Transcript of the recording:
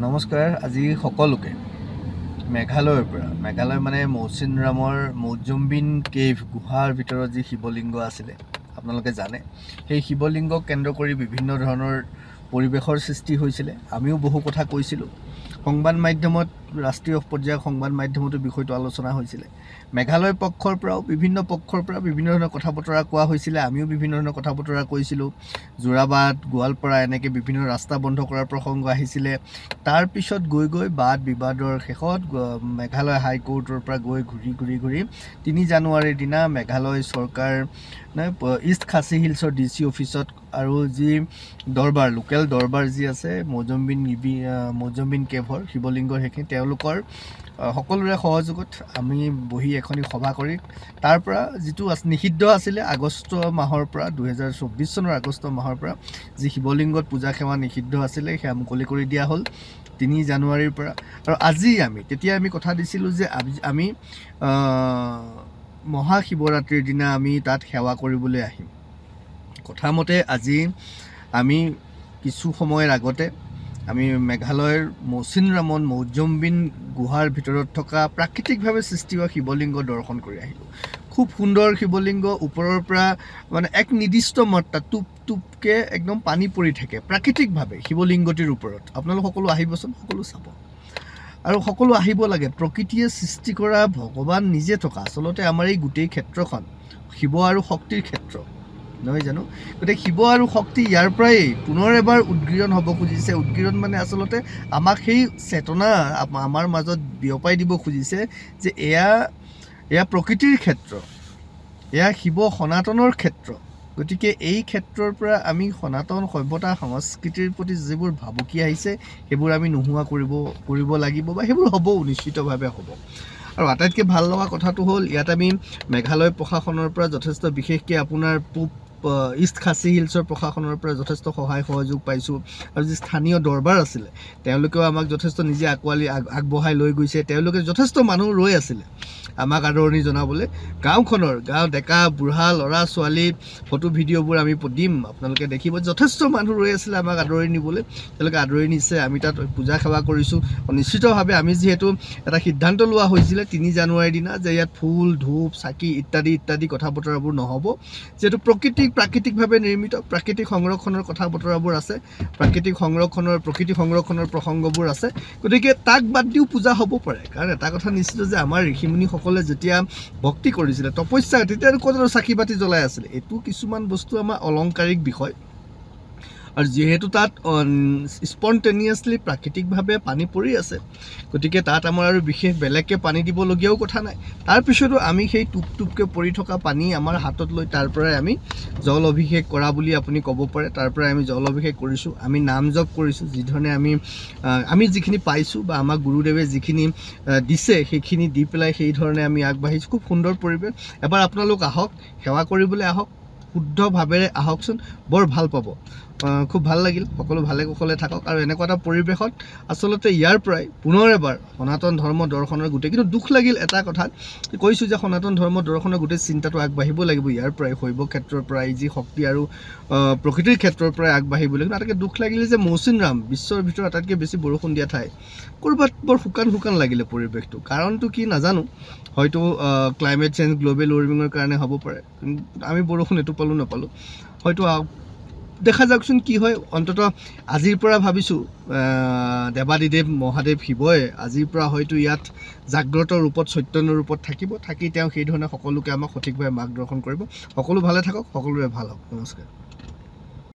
নমস্কাৰ আজি সকলোকে মেঘালয়ৰ পৰা মেঘালয় মানে মৌচিনৰামৰ মৌজুম্বিন কেভ গুহাৰ ভিতৰত যি শিৱলিংগ আছিলে আপোনালোকে জানে সেই শিৱলিংগক কেন্দ্ৰ কৰি বিভিন্ন ধৰণৰ পৰিৱেশৰ সৃষ্টি হৈছিলে আমিও বহু কথা কৈছিলোঁ সংবাদ মাধ্যমত ৰাষ্ট্ৰীয় পৰ্যায়ৰ সংবাদ মাধ্যমতো বিষয়টো আলোচনা হৈছিলে মেঘালয় পক্ষৰ পৰাও বিভিন্ন ধৰণৰ কথা বতৰা কোৱা হৈছিলে আমিও বিভিন্ন ধৰণৰ কথা বতৰা কৈছিলোঁ যোৰাবাট গোৱালপাৰা এনেকৈ বিভিন্ন ৰাস্তা বন্ধ কৰাৰ প্ৰসংগ আহিছিলে তাৰ পিছত গৈ বাদ বিবাদৰ শেষত মেঘালয় হাইকোৰ্টৰ পৰা গৈ ঘূৰি 3 জানুৱাৰীৰ দিনা মেঘালয় চৰকাৰ ইষ্ট খাচী হিলছৰ DC অফিচত আৰু যি দৰবাৰ লোকেল দৰবাৰ যি আছে মৌজুম্বিন কেভৰ শিৱলিংগৰ সেইখিনি তেওঁলোকৰ সকলোৰে সহযোগত আমি বহি এখনি সভা কৰি তাৰ পৰা যিটো নিষিদ্ধ আছিলে আগষ্ট মাহৰ পৰা 2024 চনৰ আগষ্ট মাহৰ পৰা যি শিৱলিংগত পূজা সেৱা নিষিদ্ধ আছিলে সেয়া মুকলি কৰি দিয়া হ'ল 3 জানুৱাৰীৰ পৰা আৰু আজি তেতিয়া আমি কথা দিছিলোঁ যে আমি মহাশিৱৰাত্ৰিৰ দিনা আমি তাত সেৱা কৰিবলৈ আহিম কথামতে আজি আমি কিছু সময়ৰ আগতে আমি মেঘালয়ৰ মৌচিনৰামত মৌজুম্বিন গুহাৰ ভিতৰত থকা প্ৰাকৃতিকভাৱে সৃষ্টি হোৱা শিৱলিংগ দৰ্শন কৰি আহিলোঁ খুব সুন্দৰ শিৱলিংগ ওপৰৰ পৰা মানে এক নিৰ্দিষ্ট মাত্ৰা টুপকে একদম পানী পৰি থাকে প্ৰাকৃতিকভাৱে শিৱলিংগটিৰ ওপৰত আপোনালোক সকলো আহিবচোন সকলো চাব আৰু সকলো আহিব লাগে প্ৰকৃতিয়ে সৃষ্টি কৰা ভগৱান নিজে থকা আচলতে আমাৰ এই গোটেই ক্ষেত্ৰখন শিৱ আৰু শক্তিৰ ক্ষেত্ৰ নহয় জানো গতিকে শিৱ আৰু শক্তি ইয়াৰ পৰাই পুনৰ এবাৰ উদ্গীৰণ হ'ব খুজিছে উদ্গীৰণ মানে আচলতে আমাক সেই চেতনা আমাৰ মাজত বিয়পাই দিব খুজিছে যে এয়া প্ৰকৃতিৰ ক্ষেত্ৰ এয়া শিৱ সনাতনৰ ক্ষেত্ৰ গতিকে এই ক্ষেত্ৰৰ পৰা আমি সনাতন সভ্যতা সংস্কৃতিৰ প্ৰতি যিবোৰ ভাবুকি আহিছে সেইবোৰ আমি নোহোৱা কৰিব লাগিব বা সেইবোৰ হ'বও নিশ্চিতভাৱে হ'ব আৰু আটাইতকৈ ভাল লগা কথাটো হ'ল ইয়াত আমি মেঘালয় প্ৰশাসনৰ পৰা যথেষ্ট বিশেষকৈ আপোনাৰ ইষ্ট খাচী হিলছৰ প্ৰশাসনৰ পৰা যথেষ্ট সহায় সহযোগ পাইছোঁ আৰু যি স্থানীয় দৰবাৰ আছিলে তেওঁলোকেও আমাক যথেষ্ট নিজে আগবঢ়াই লৈ গৈছে তেওঁলোকে যথেষ্ট মানুহ ৰৈ আছিলে আমাক আদৰণি জনাবলৈ গাঁও ডেকা বুঢ়া ল'ৰা ছোৱালী ফটো ভিডিঅ'বোৰ আমি দিম আপোনালোকে দেখিব যথেষ্ট মানুহ ৰৈ আছিলে আমাক আদৰণি নিবলৈ তেওঁলোকে আদৰণি নিছে আমি তাত পূজা সেৱা কৰিছোঁ নিশ্চিতভাৱে আমি যিহেতু এটা সিদ্ধান্ত লোৱা হৈছিলে 3 জানুৱাৰীৰ দিনা যে ইয়াত ফুল ধূপ চাকি ইত্যাদি কথা বতৰাবোৰ নহ'ব যিহেতু প্ৰাকৃতিকভাৱে নিৰ্মিত প্ৰাকৃতিক সংৰক্ষণৰ কথা বতৰাবোৰ আছে প্ৰকৃতি সংৰক্ষণৰ প্ৰসংগবোৰ আছে গতিকে তাক বাদ দিও পূজা হ'ব পাৰে কাৰণ এটা কথা নিশ্চিত যে আমাৰ ঋষিমুনিসকলে যেতিয়া ভক্তি কৰিছিলে তপস্যা তেতিয়া ক'ত চাকি বাতি জ্বলাই আছিলে এইটো কিছুমান বস্তু আমাৰ অলংকাৰিক বিষয় আৰু যেহেতু তাত স্পণ্টেনিয়াছলি প্ৰাকৃতিকভাৱে পানী পৰি আছে গতিকে তাত আমাৰ আৰু বিশেষ বেলেগকৈ পানী দিবলগীয়াও কথা নাই তাৰপিছতো আমি সেই টুপকে পৰি থকা পানী আমাৰ হাতত লৈ তাৰ পৰাই আমি জল অভিষেক কৰা বুলি আপুনি ক'ব পাৰে তাৰ পৰাই আমি জল অভিষেক কৰিছোঁ আমি নাম জপ কৰিছোঁ যিধৰণে আমি যিখিনি পাইছোঁ বা আমাক গুৰুদেৱে যিখিনি দিছে সেইখিনি দি পেলাই সেই ধৰণে আমি আগবাঢ়িছোঁ খুব সুন্দৰ পৰিৱেশ এবাৰ আপোনালোক আহক সেৱা কৰিবলৈ আহক শুদ্ধভাৱেৰে আহকচোন বৰ ভাল পাব খুব ভাল লাগিল সকলো ভালে কুশলে থাকক আৰু এনেকুৱা এটা পৰিৱেশত আচলতে ইয়াৰ পৰাই পুনৰ এবাৰ সনাতন ধৰ্ম দৰ্শনৰ গোটেই কিন্তু দুখ লাগিল এটা কথাত কৈছোঁ যে সনাতন ধৰ্ম দৰ্শনৰ গোটেই চিন্তাটো আগবাঢ়িব লাগিব ইয়াৰ পৰাই শৈৱ ক্ষেত্ৰৰ পৰাই যি শক্তি আৰু প্ৰকৃতিৰ ক্ষেত্ৰৰ পৰাই আগবাঢ়িব লাগিব আটাইতকৈ দুখ লাগিলে যে মৌচিনৰাম বিশ্বৰ ভিতৰত আটাইতকৈ বেছি বৰষুণ দিয়া ঠাই ক'ৰবাত বৰ শুকান লাগিলে পৰিৱেশটো কাৰণটো কি নাজানো হয়তো ক্লাইমেট চেঞ্জ গ্ল'বেল ৱাৰ্মিঙৰ কাৰণে হ'ব পাৰে আমি বৰষুণ এটোপালো নাপালোঁ হয়তো দেখা যাওকচোন কি হয় অন্ততঃ আজিৰ পৰা ভাবিছোঁ দেৱাদিদেৱ মহাদেৱ শিৱই আজিৰ পৰা হয়তো ইয়াত জাগ্ৰত ৰূপত চৈতন্য ৰূপত থাকি তেওঁ সেই ধৰণে সকলোকে আমাক সঠিকভাৱে মাৰ্গদৰ্শন কৰিব সকলো ভালে থাকক সকলোৰে ভাল হওক নমস্কাৰ